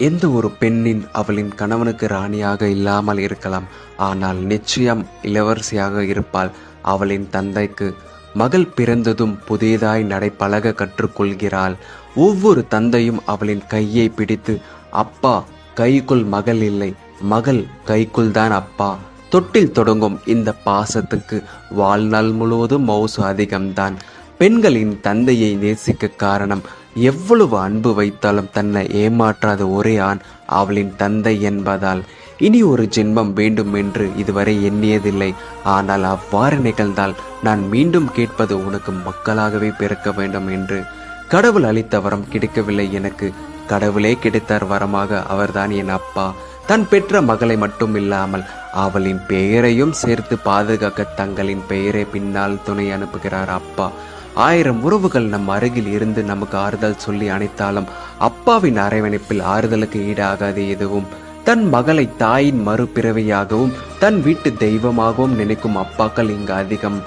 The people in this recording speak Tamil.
எந்த ஒரு பெண்ணின் அவளின் கணவனுக்கு ராணியாக இல்லாமல் இருக்கலாம், ஆனால் நிச்சயம் இளவரசியாக இருப்பாள். அவளின் தந்தைக்கு மகள் பிறந்ததும் புதியதாய் நடை பழக கற்றுக்கொள்கிறாள். ஒவ்வொரு தந்தையும் அவளின் கையை பிடித்து, அப்பா கைக்குள் மகள் இல்லை, மகள் கைக்குள் தான் அப்பா. தொட்டில் தொடங்கும் இந்த பாசத்துக்கு வாழ்நாள் முழுவதும் மவுசு அதிகம்தான். பெண்களின் தந்தையை நேசிக்க காரணம், எவ்வளவு அன்பு வைத்தாலும் தன்னை ஏமாற்றாத ஒரே ஆண் அவளின் தந்தை என்பதால். இனி ஒரு ஜென்மம் வேண்டும் என்று இதுவரை எண்ணியதில்லை. ஆனால் அவ்வாறு நிகழ்ந்தால் நான் மீண்டும் கேட்பது உனக்கு மக்களாகவே பிறக்க வேண்டும் என்று. கடவுள் அளித்த வரம் கிடைக்கவில்லை எனக்கு, கடவுளே கிடைத்தார் வரமாக. அவர்தான் என் அப்பா. தன் பெற்ற மகளை மட்டும் இல்லாமல் அவளின் பெயரையும் சேர்த்து பாதுகாக்க தங்களின் பெயரை பின்னால் துணை அனுப்புகிறார் அப்பா. 1000 உறவுகள் நம் அருகில் இருந்து நமக்கு ஆறுதல் சொல்லி அணைத்தாலும் அப்பாவின் அரவணைப்பில் ஆறுதலுக்கு ஈடாகாது எதுவும். தன் மகளை தாயின் மறுபிறவியாகவும் தன் வீட்டு தெய்வமாகவும் நினைக்கும் அப்பாக்கள் இங்கு அதிகம்.